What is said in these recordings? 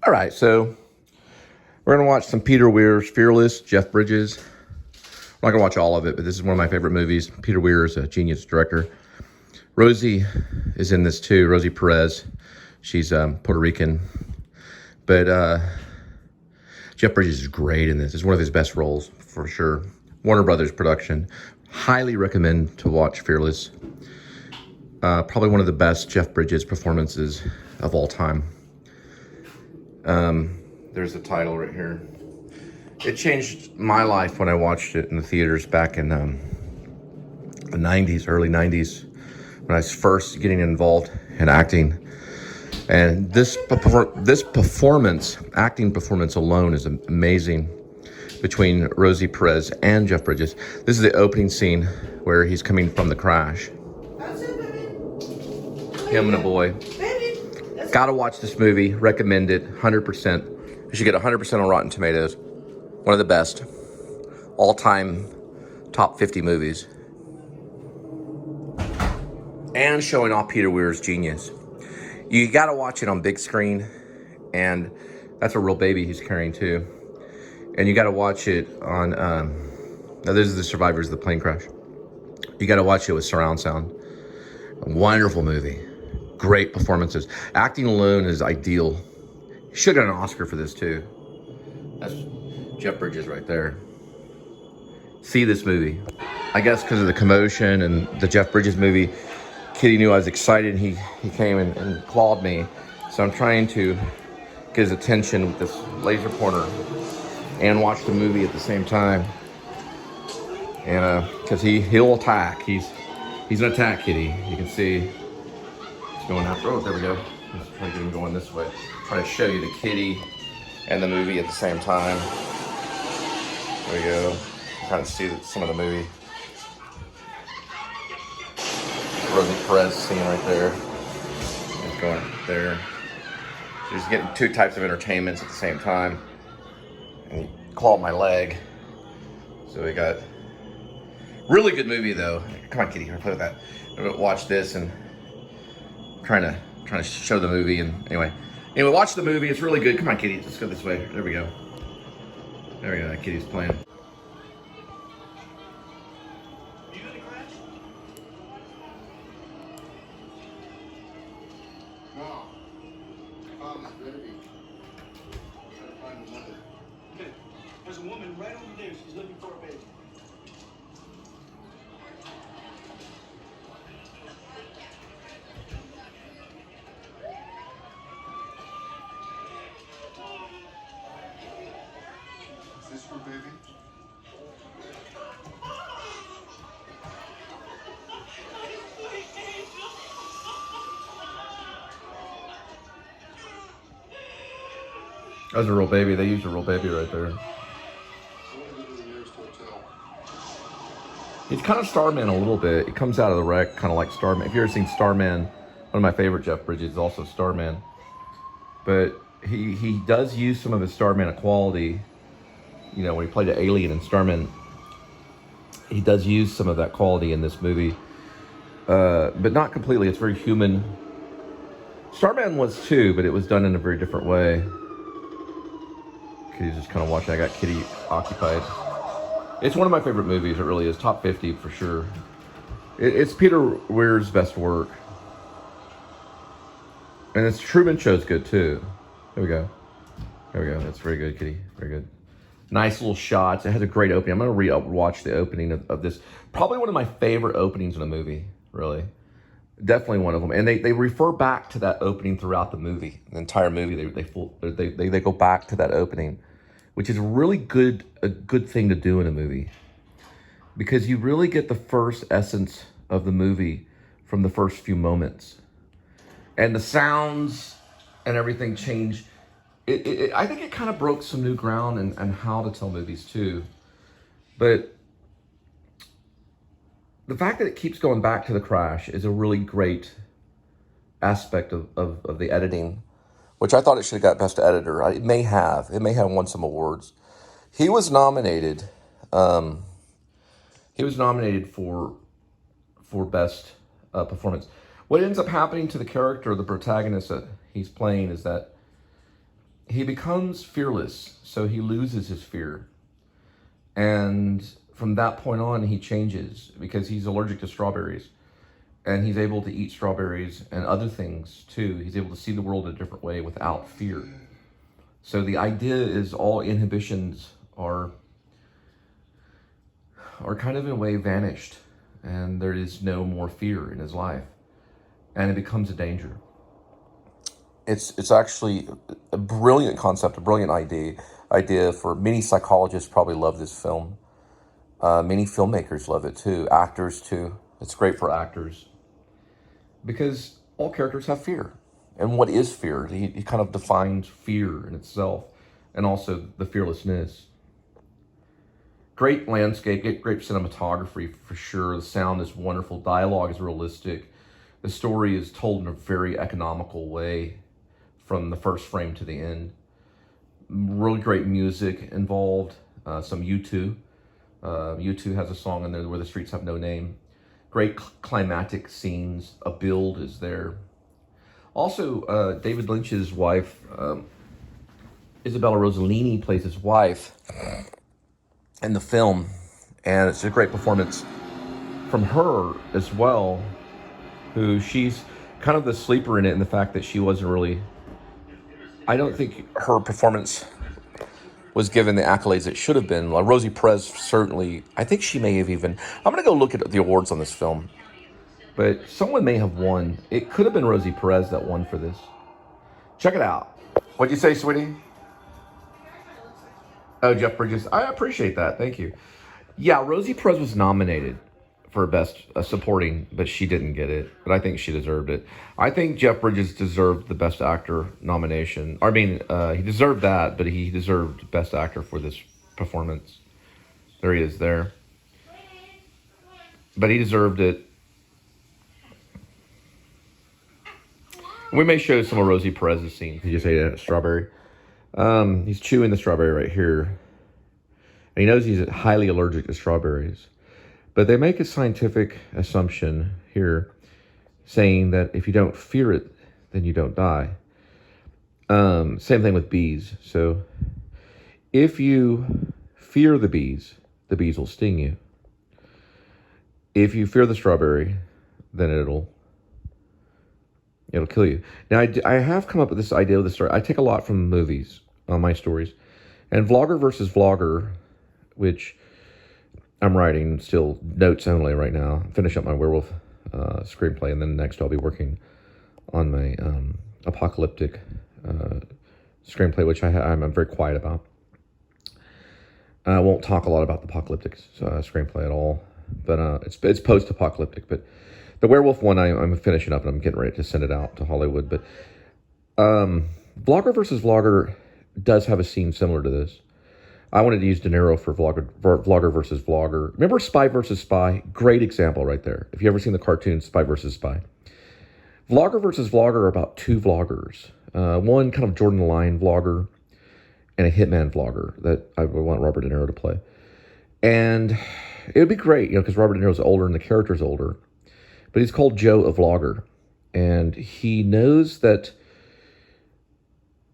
All right, so we're gonna watch some Peter Weir's Fearless, Jeff Bridges. I'm not gonna watch all of it, but this is one of my favorite movies. Peter Weir is a genius director. Rosie is in this too, Rosie Perez. She's Puerto Rican. But Jeff Bridges is great in this. It's one of his best roles, for sure. Warner Brothers production. Highly recommend to watch Fearless. Probably one of the best Jeff Bridges performances of all time. There's the title right here. It changed my life when I watched it in the theaters back in the 90s, early 90s, when I was first getting involved in acting. And this performance, acting performance alone is amazing between Rosie Perez and Jeff Bridges. This is the opening scene where he's coming from the crash. Him and a boy. Gotta watch this movie, recommend it, 100%. You should get 100% on Rotten Tomatoes. One of the best, all-time top 50 movies. And showing off Peter Weir's genius. You gotta watch it on big screen, and that's a real baby he's carrying too. And you gotta watch it on, now this is the survivors of the plane crash. You gotta watch it with surround sound. A wonderful movie. Great performances. Acting alone is ideal. You should have got an Oscar for this too. That's Jeff Bridges right there. See this movie. I guess because of the commotion and the Jeff Bridges movie, Kitty knew I was excited. He came and clawed me. So I'm trying to get his attention with this laser pointer and watch the movie at the same time. And because he'll attack. He's an attack kitty. You can see he's going after. Oh, there we go. Let's try to get him going this way. Try to show you the kitty and the movie at the same time. There we go. Kind of see some of the movie. Rosie Perez scene right there. It's going there. So just getting two types of entertainments at the same time. And he clawed my leg. So we got really good movie though. Come on, kitty, play with that. I'm gonna watch this and trying to show the movie. And anyway, watch the movie. It's really good. Come on, kitty, let's go this way. There we go. There we go. That kitty's playing. There's a woman right over there. She's looking for a baby. Is this for baby? That was a real baby. They used a real baby right there. He's kind of Starman a little bit. It comes out of the wreck, kind of like Starman. If you've ever seen Starman, one of my favorite Jeff Bridges is also Starman. But he does use some of his Starman quality. You know, when he played the alien in Starman, he does use some of that quality in this movie. But not completely. It's very human. Starman was too, but it was done in a very different way. Kitty's just kind of watching. I got Kitty occupied. It's one of my favorite movies. It really is. Top 50 for sure. It's Peter Weir's best work. And it's Truman Show's good too. There we go. There we go. That's very good, Kitty. Very good. Nice little shots. It has a great opening. I'm going to watch the opening of this. Probably one of my favorite openings in a movie, really. Definitely one of them. And they refer back to that opening throughout the movie. The entire movie, they go back to that opening, which is really a good thing to do in a movie, because you really get the first essence of the movie from the first few moments, and the sounds and everything change. I think it kind of broke some new ground and how to tell movies too, but the fact that it keeps going back to the crash is a really great aspect of the editing, which I thought it should have got Best Editor. It may have won some awards. He was nominated. He was nominated for Best Performance. What ends up happening to the character, the protagonist that he's playing, is that he becomes fearless, so he loses his fear. And from that point on, he changes because he's allergic to strawberries. And he's able to eat strawberries and other things too. He's able to see the world a different way without fear. So the idea is all inhibitions are kind of in a way vanished, and there is no more fear in his life, and it becomes a danger. It's actually a brilliant concept, a brilliant idea for many psychologists. Probably love this film. Many filmmakers love it too, actors too. It's great for actors because all characters have fear. And what is fear? He kind of defines fear in itself, and also the fearlessness. Great landscape, great cinematography for sure. The sound is wonderful. Dialogue is realistic. The story is told in a very economical way from the first frame to the end. Really great music involved. Some U2. U2 has a song in there, Where the Streets Have No Name. Great climatic scenes. A build is there. Also, David Lynch's wife, Isabella Rossellini, plays his wife in the film, and it's a great performance from her as well, who she's kind of the sleeper in it, in the fact that she wasn't really, I don't think her performance was given the accolades it should have been. Like Rosie Perez, certainly, I think she may have even, I'm going to go look at the awards on this film, but someone may have won. It could have been Rosie Perez that won for this. Check it out. What'd you say, sweetie? Oh, Jeff Bridges. I appreciate that. Thank you. Yeah, Rosie Perez was nominated for Best Supporting, but she didn't get it. But I think she deserved it. I think Jeff Bridges deserved the Best Actor nomination. I mean, he deserved that, but he deserved Best Actor for this performance. There he is there. But he deserved it. We may show some of Rosie Perez's scenes. He just ate a strawberry. He's chewing the strawberry right here. And he knows he's highly allergic to strawberries. But they make a scientific assumption here, saying that if you don't fear it, then you don't die. Same thing with bees. So if you fear the bees will sting you. If you fear the strawberry, then it'll kill you. Now, I have come up with this idea of the story. I take a lot from movies on my stories. And Vlogger versus Vlogger, which I'm writing still notes only right now. Finish up my werewolf screenplay, and then next I'll be working on my apocalyptic screenplay, which I'm very quiet about. I won't talk a lot about the apocalyptic screenplay at all, but it's post-apocalyptic. But the werewolf one, I'm finishing up, and I'm getting ready to send it out to Hollywood. But Vlogger versus Vlogger does have a scene similar to this. I wanted to use De Niro for Vlogger versus Vlogger. Remember Spy versus Spy? Great example right there. If you ever seen the cartoon Spy versus Spy. Vlogger versus Vlogger are about two vloggers. One kind of Jordan the Lion vlogger and a hitman vlogger that I would want Robert De Niro to play. And it would be great, because Robert De Niro's older and the character's older. But he's called Joe a Vlogger. And he knows that,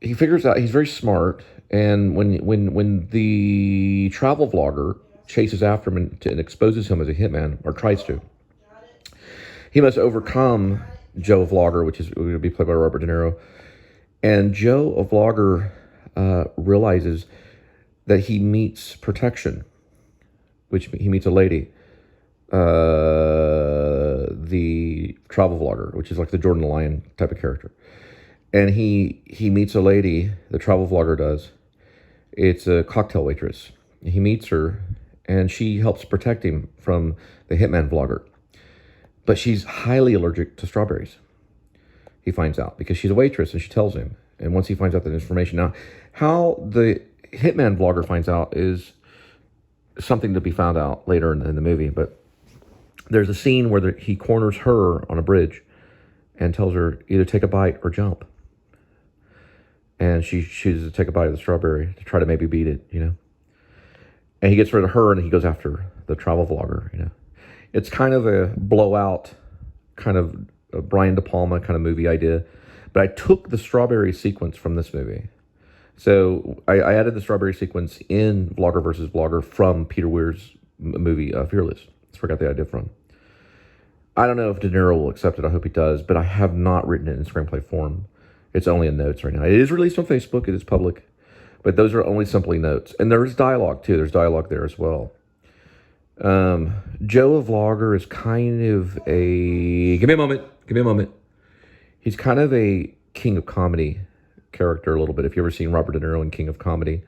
he figures out, he's very smart. And when the travel vlogger chases after him and exposes him as a hitman, or tries to, he must overcome Joe a Vlogger, which is going to be played by Robert De Niro. And Joe a Vlogger realizes that he meets protection, which he meets a lady, the travel vlogger, which is like the Jordan the Lion type of character. And he meets a lady, the travel vlogger does. It's a cocktail waitress. He meets her, and she helps protect him from the hitman vlogger. But she's highly allergic to strawberries, he finds out, because she's a waitress, and she tells him. And once he finds out that information, now, how the hitman vlogger finds out is something to be found out later in the movie. But there's a scene where he corners her on a bridge and tells her either take a bite or jump. And she chooses to take a bite of the strawberry to try to maybe beat it, And he gets rid of her, and he goes after the travel vlogger, It's kind of a blowout, kind of a Brian De Palma kind of movie idea. But I took the strawberry sequence from this movie. So I added the strawberry sequence in Vlogger versus Vlogger from Peter Weir's movie Fearless. That's where I got the idea from. I don't know if De Niro will accept it. I hope he does, but I have not written it in screenplay form. It's only in notes right now. It is released on Facebook. It is public, but those are only simply notes. And there's dialogue too. There's dialogue there as well. Joe a Vlogger is kind of a... Give me a moment. He's kind of a king of comedy character a little bit. If you've ever seen Robert De Niro in King of Comedy,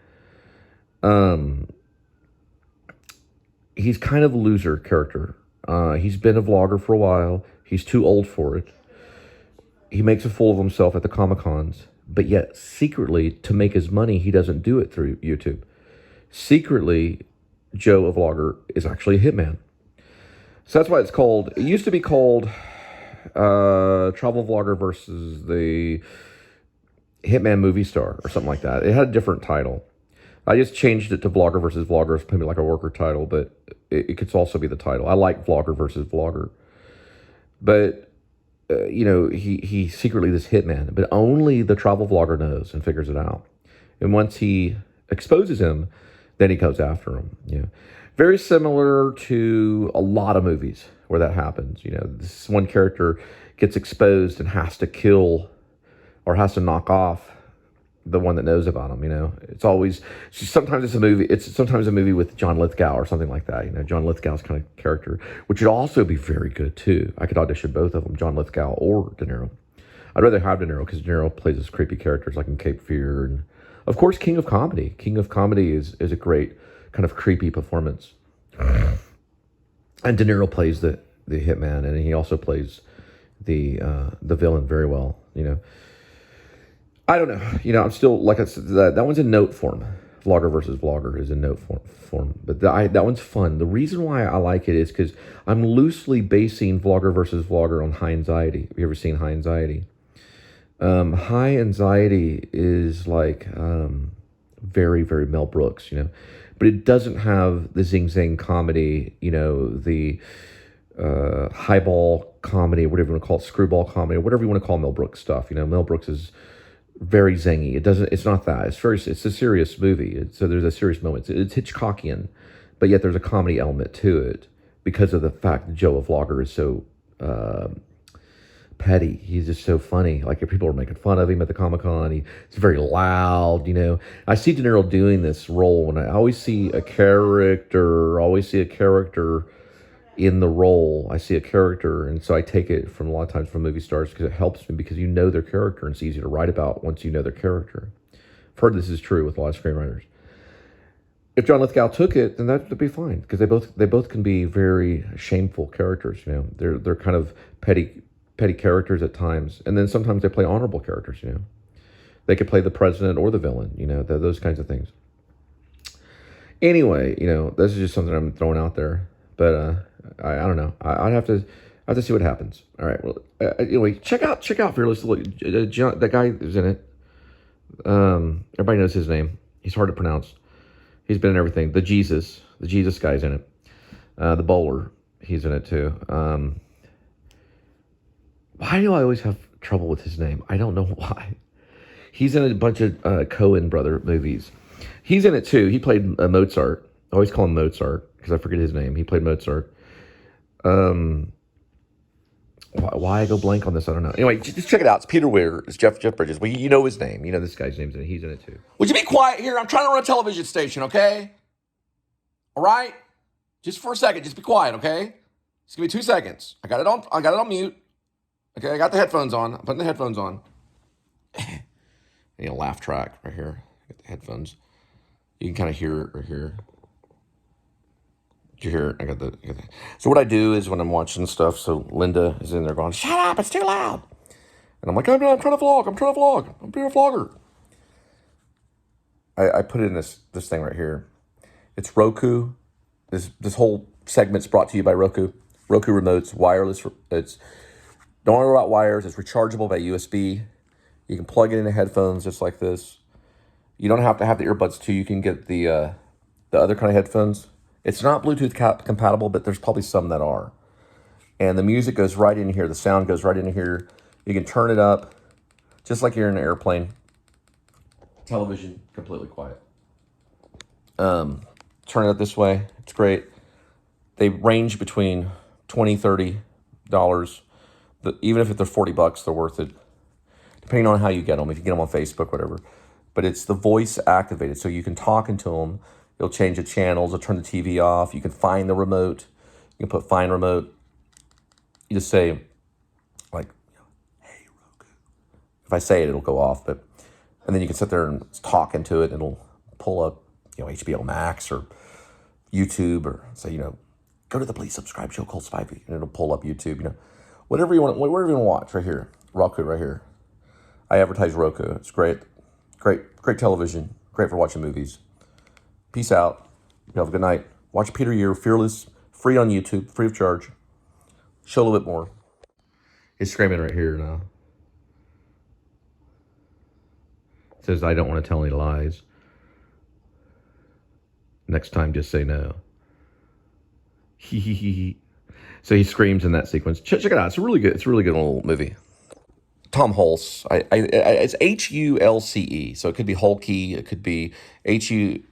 he's kind of a loser character. He's been a vlogger for a while. He's too old for it. He makes a fool of himself at the Comic-Cons, but yet secretly, to make his money, he doesn't do it through YouTube. Secretly, Joe a Vlogger is actually a hitman. So that's why it's called... It used to be called Travel Vlogger versus the Hitman Movie Star or something like that. It had a different title. I just changed it to Vlogger versus Vlogger. It's maybe like a worker title, but it could also be the title. I like Vlogger versus Vlogger. But, you know, he secretly this hitman, but only the travel vlogger knows and figures it out. And once he exposes him, then he goes after him. You know, very similar to a lot of movies where that happens. You know, this one character gets exposed and has to kill or has to knock off the one that knows about him. You know, it's always sometimes it's a movie. It's sometimes a movie with John Lithgow or something like that. You know, John Lithgow's kind of character, which would also be very good too. I could audition both of them, John Lithgow or De Niro. I'd rather have De Niro because De Niro plays these creepy characters like in Cape Fear, and of course King of Comedy. King of Comedy is a great kind of creepy performance, and De Niro plays the hitman, and he also plays the villain very well. You know. I don't know. You know, I'm still, like I said, that one's in note form. Vlogger versus Vlogger is in note form. But that one's fun. The reason why I like it is because I'm loosely basing Vlogger versus Vlogger on High Anxiety. Have you ever seen High Anxiety? High Anxiety is like very, very Mel Brooks, you know. But it doesn't have the zing-zang comedy, you know, the highball comedy, whatever you want to call it, screwball comedy, or whatever you want to call Mel Brooks stuff. You know, Mel Brooks is very zangy. It's not that. It's a serious movie. So there's a serious moment. It's Hitchcockian, but yet there's a comedy element to it because of the fact that Joe a Vlogger is so petty. He's just so funny. Like if people are making fun of him at the Comic-Con, he's very loud, you know. I see De Niro doing this role, and I always see a character, in the role. I see a character, and so I take it from a lot of times from movie stars because it helps me because you know their character and it's easy to write about once you know their character. I've heard this is true with a lot of screenwriters. If John Lithgow took it, then that'd be fine because they both can be very shameful characters. You know, they're kind of petty characters at times, and then sometimes they play honorable characters. You know, they could play the president or the villain. You know, those kinds of things. Anyway, you know, this is just something I'm throwing out there, but I don't know. I'd have to see what happens. All right. Well, anyway, check out Fearless. That guy is in it. Everybody knows his name. He's hard to pronounce. He's been in everything. The Jesus guy's in it. The bowler, he's in it too. Why do I always have trouble with his name? I don't know why. He's in a bunch of Coen brother movies. He's in it too. He played Mozart. I always call him Mozart because I forget his name. He played Mozart. Why I go blank on this, I don't know. Anyway, just check it out. It's Peter Weir. It's Jeff Bridges. Well, you know his name. You know this guy's name's in it. He's in it too. Would you be quiet here? I'm trying to run a television station, okay? All right? Just for a second. Just be quiet, okay? Just give me 2 seconds. I got it on mute. Okay, I got the headphones on. I'm putting the headphones on. I need a laugh track right here. I got the headphones. You can kind of hear it right here. Did you hear it? I got the. So what I do is when I'm watching stuff, so Linda is in there going, "Shut up! It's too loud." And I'm like, I'm trying to vlog. I'm being a vlogger. I put in this thing right here. It's Roku. This whole segment's brought to you by Roku. Roku remotes, wireless. It's don't worry about wires. It's rechargeable by USB. You can plug it into headphones just like this. You don't have to have the earbuds too. You can get the other kind of headphones. It's not Bluetooth compatible, but there's probably some that are. And the music goes right in here. The sound goes right in here. You can turn it up just like you're in an airplane. television, completely quiet. Turn it up this way. It's great. They range between $20, $30. Even if they're $40, they're worth it. Depending on how you get them. If you get them on Facebook, whatever. But it's the voice activated, so you can talk into them. You'll change the channels. You'll turn the TV off. You can find the remote. You can put find remote. You just say, like, hey, Roku. If I say it, it'll go off. And then you can sit there and talk into it. And it'll pull up, HBO Max or YouTube, or say, go to the Please Subscribe show, Cole Spivey, and it'll pull up YouTube. Whatever you want to watch, right here, Roku, right here. I advertise Roku. It's great, great television. Great for watching movies. Peace out. Have a good night. Watch Peter Weir, Fearless, free on YouTube, free of charge. Show a little bit more. He's screaming right here now. It says, I don't want to tell any lies. Next time, just say no. So he screams in that sequence. Check it out. It's a really good little movie. Tom Hulse. It's Hulce. So it could be Hulky. It could be Hulce.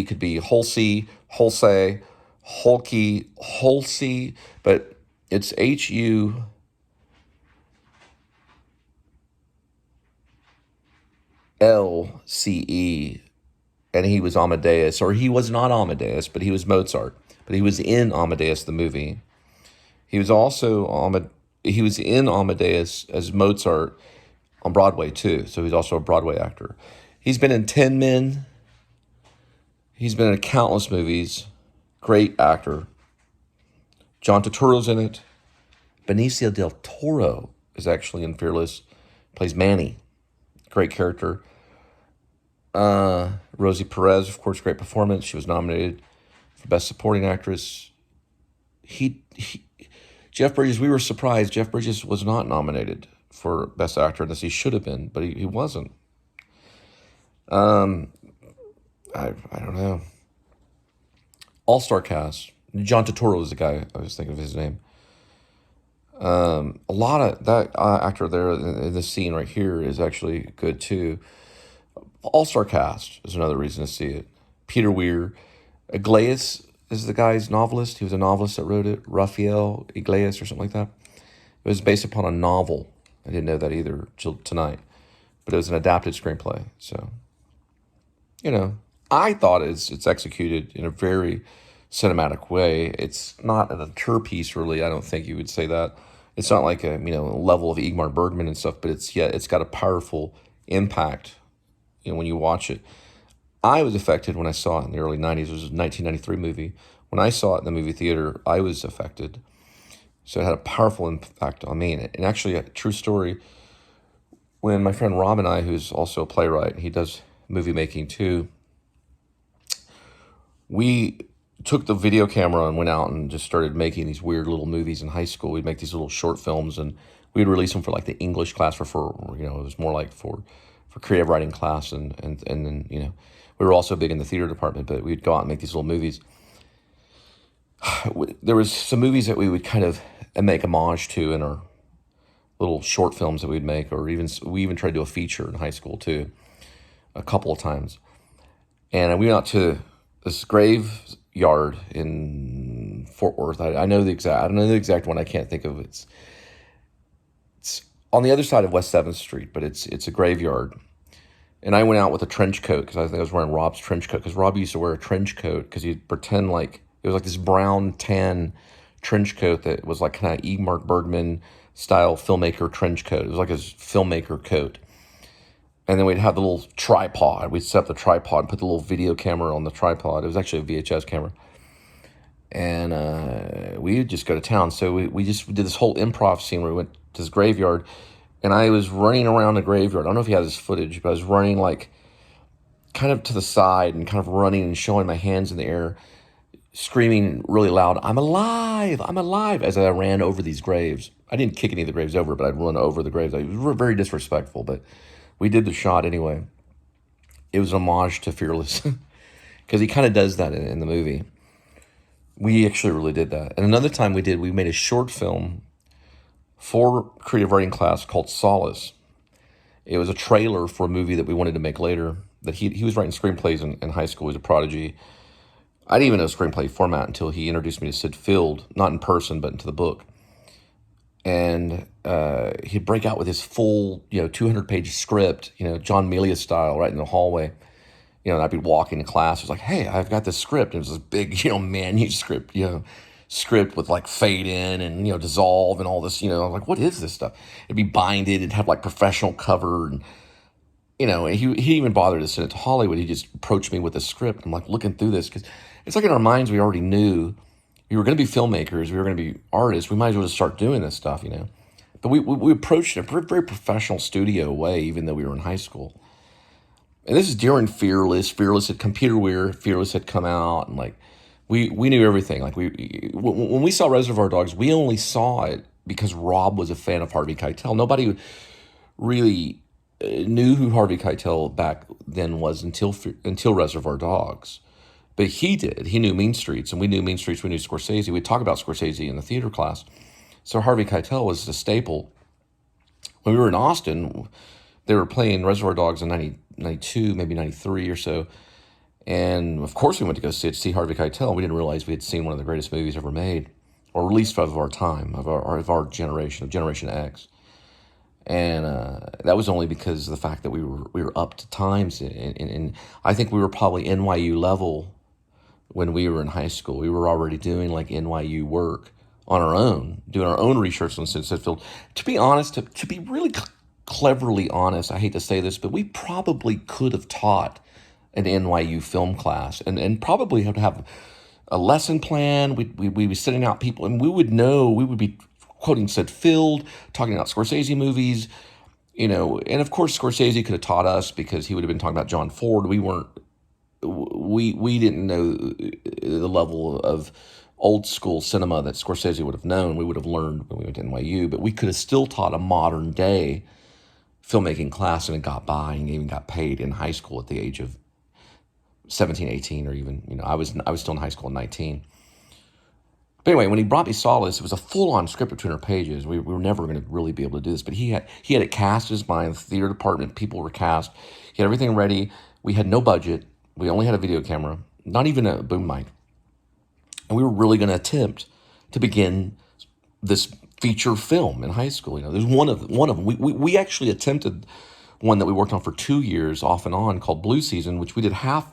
It could be Hulsey, Hulse, Hulky, Hulsey. But it's Hulce. And he was Amadeus, or he was not Amadeus, but he was Mozart. But he was in Amadeus, the movie. He was also he was in Amadeus as Mozart on Broadway too. So he's also a Broadway actor. He's been in Tin Men. He's been in countless movies. Great actor. John Turturro's in it. Benicio del Toro is actually in Fearless. Plays Manny. Great character. Rosie Perez, of course, great performance. She was nominated for Best Supporting Actress. Jeff Bridges, we were surprised. Jeff Bridges was not nominated for Best Actor in this. He should have been, but he wasn't. I don't know. All-star cast. John Turturro is the guy. I was thinking of his name. A lot of that actor there in this scene right here is actually good too. All-star cast is another reason to see it. Peter Weir. Iglesias is the guy's novelist. He was a novelist that wrote it. Rafael Iglesias or something like that. It was based upon a novel. I didn't know that either till tonight. But it was an adapted screenplay. So, I thought it's executed in a very cinematic way. It's not an auteur piece, really. I don't think you would say that. It's not like a level of Ingmar Bergman and stuff, but it's got a powerful impact when you watch it. I was affected when I saw it in the early 90s. It was a 1993 movie. When I saw it in the movie theater, I was affected. So it had a powerful impact on me. And actually, a true story, when my friend Rob and I, who's also a playwright, he does movie making too, we took the video camera and went out and just started making these weird little movies in high school. We'd make these little short films, and we'd release them for like the English class it was more like for creative writing class, and then we were also big in the theater department, but we'd go out and make these little movies. There was some movies that we would kind of make homage to in our little short films that we'd make, or we even tried to do a feature in high school too, a couple of times. And we went out to this graveyard in Fort Worth. I don't know the exact one. I can't think of it. It's on the other side of West 7th Street, but it's a graveyard. And I went out with a trench coat because I think I was wearing Rob's trench coat, because Rob used to wear a trench coat because he'd pretend like it was like this brown tan trench coat that was like kind of Ingmar Bergman style filmmaker trench coat. It was like his filmmaker coat. And then we'd have the little tripod. We'd set up the tripod and put the little video camera on the tripod. It was actually a VHS camera. And we would just go to town. So we just did this whole improv scene where we went to this graveyard. And I was running around the graveyard. I don't know if he has this footage, but I was running like kind of to the side and kind of running and showing my hands in the air, screaming really loud, I'm alive, as I ran over these graves. I didn't kick any of the graves over, but I'd run over the graves. It was very disrespectful, but we did the shot anyway. It was an homage to Fearless, because he kind of does that in the movie. We actually really did that. And another time we made a short film for creative writing class called Solace. It was a trailer for a movie that we wanted to make later. That he was writing screenplays in high school. He was a prodigy. I didn't even know screenplay format until he introduced me to Sid Field, not in person, but into the book. And he'd break out with his full, 200-page script, John Milius style, right in the hallway. And I'd be walking to class. It was like, hey, I've got this script. And it was this big, manuscript, script with like fade in and, dissolve and all this, I was like, what is this stuff? It'd be binded. It'd have like professional cover. And, and he even bothered to send it to Hollywood. He just approached me with a script. I'm like looking through this because it's like in our minds, we already knew we were going to be filmmakers. We were going to be artists. We might as well just start doing this stuff, But we approached it in a very professional studio way, even though we were in high school. And this is during Fearless. Fearless had Computer Weir. Fearless had come out, and like we knew everything. Like when we saw Reservoir Dogs, we only saw it because Rob was a fan of Harvey Keitel. Nobody really knew who Harvey Keitel back then was until Reservoir Dogs. But he did. He knew Mean Streets, and we knew Mean Streets. We knew Scorsese. We'd talk about Scorsese in the theater class. So Harvey Keitel was a staple. When we were in Austin, they were playing Reservoir Dogs in 92, maybe 93 or so. And of course we went to go see Harvey Keitel. We didn't realize we had seen one of the greatest movies ever made, or at least of our time, of our generation, of Generation X. And that was only because of the fact that we were up to times. And I think we were probably NYU level when we were in high school. We were already doing like NYU work on our own, doing our own research on Sid Field. To be honest, to be really cleverly honest, I hate to say this, but we probably could have taught an NYU film class and probably have a lesson plan. We'd be sitting out people, and we would be quoting Sid Field, talking about Scorsese movies, and of course Scorsese could have taught us because he would have been talking about John Ford. We didn't know the level of old school cinema that Scorsese would have known. We would have learned when we went to NYU, but we could have still taught a modern day filmmaking class and it got by and even got paid in high school at the age of 17, 18, or even, I was still in high school at 19. But anyway, when he brought me Solace, it was a full-on script of 200 pages. We were never going to really be able to do this, but he had it cast in his mind. The theater department, people were cast. He had everything ready. We had no budget. We only had a video camera, not even a boom mic. And we were really going to attempt to begin this feature film in high school. There's one of them. We actually attempted one that we worked on for 2 years off and on called Blue Season, which we did half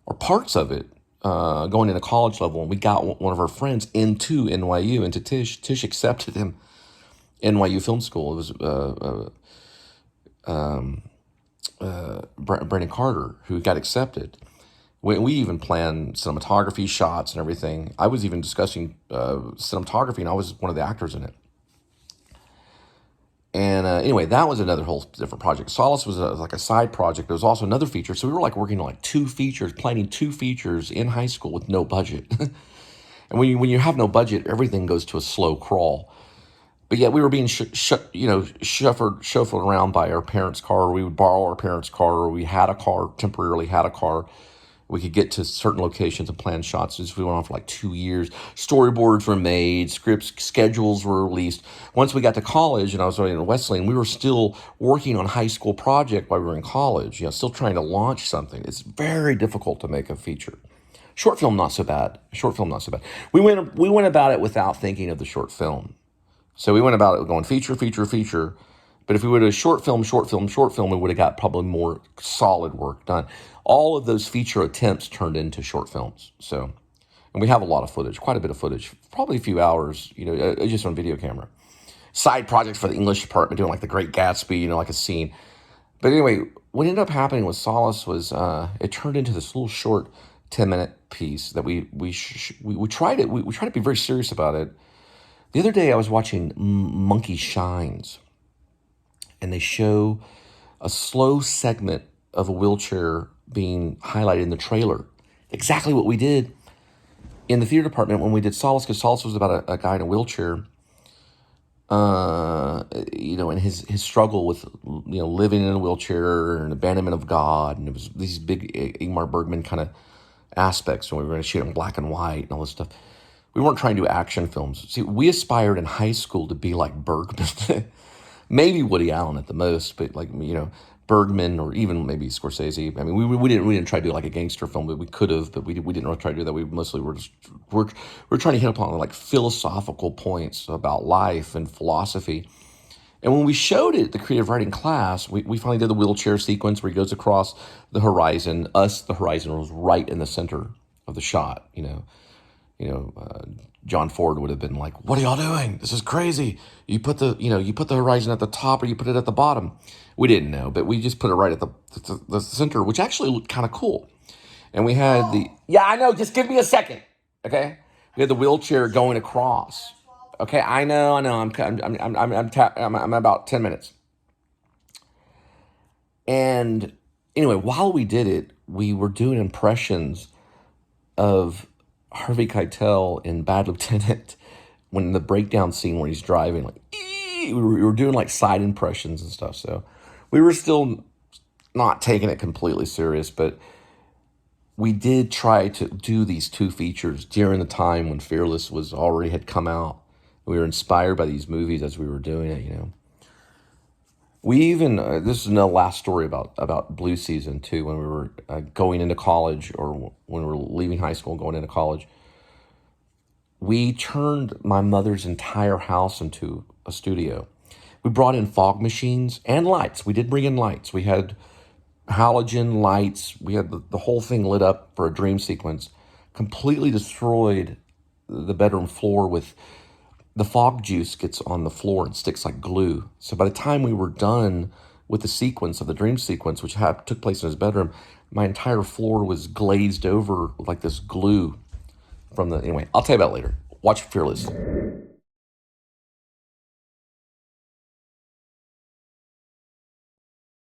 or parts of it going into college level. And we got one of our friends into NYU, into Tisch. Tisch accepted him NYU Film School. It was Brandon Carter who got accepted. We even planned cinematography, shots, and everything. I was even discussing cinematography, and I was one of the actors in it. And anyway, that was another whole different project. Solace was like a side project. There was also another feature. So we were like working on like 2 features, planning 2 features in high school with no budget. And when you have no budget, everything goes to a slow crawl. But yet we were being chauffeured around by our parents' car. We would borrow our parents' car, or we temporarily had a car. We could get to certain locations and plan shots. We went on for like 2 years. Storyboards were made, scripts, schedules were released. Once we got to college, and I was in Wesleyan, we were still working on a high school project while we were in college, still trying to launch something. It's very difficult to make a feature. Short film, not so bad. We went about it without thinking of the short film. So we went about it going feature. But if we would have short film, we would have got probably more solid work done. All of those feature attempts turned into short films. So, and we have a lot of footage, quite a bit of footage, probably a few hours, just on video camera. Side projects for the English department, doing like The Great Gatsby, like a scene. But anyway, what ended up happening with Solace was it turned into this little short 10-minute piece that we tried it. We tried to be very serious about it. The other day I was watching Monkey Shines, and they show a slow segment of a wheelchair being highlighted in the trailer. Exactly what we did in the theater department when we did Solace, because Solace was about a guy in a wheelchair, and his struggle with, living in a wheelchair and abandonment of God. And it was these big Ingmar Bergman kind of aspects when we were going to shoot in black and white and all this stuff. We weren't trying to do action films. See, we aspired in high school to be like Bergman. Maybe Woody Allen at the most, but like, you know, Bergman or even maybe Scorsese. I mean, we didn't try to do like a gangster film, but we could have, but we didn't really try to do that. We mostly we're trying to hit upon like philosophical points about life and philosophy. And when we showed it at the creative writing class, we finally did the wheelchair sequence where he goes across the horizon. The horizon was right in the center of the shot. John Ford would have been like, "What are y'all doing? This is crazy. You put the horizon at the top or you put it at the bottom." We didn't know, but we just put it right at the center, which actually looked kind of cool. And we had yeah, I know. Just give me a second, okay? We had the wheelchair going across. Okay, I know. I'm about 10 minutes. And anyway, while we did it, we were doing impressions of Harvey Keitel in Bad Lieutenant when the breakdown scene where he's driving, like, we were doing like side impressions and stuff. So we were still not taking it completely serious, but we did try to do these two features during the time when Fearless had come out. We were inspired by these movies as we were doing it, you know. We even, this is the last story about Blue Season too, when we were going into college or when we were leaving high school and going into college. We turned my mother's entire house into a studio. We brought in fog machines and lights. We did bring in lights. We had halogen lights. We had the whole thing lit up for a dream sequence. Completely destroyed the bedroom floor with the fog juice gets on the floor and sticks like glue. So by the time we were done with the sequence of the dream sequence, which took place in his bedroom, my entire floor was glazed over with like this glue from anyway, I'll tell you about it later. Watch Fearless.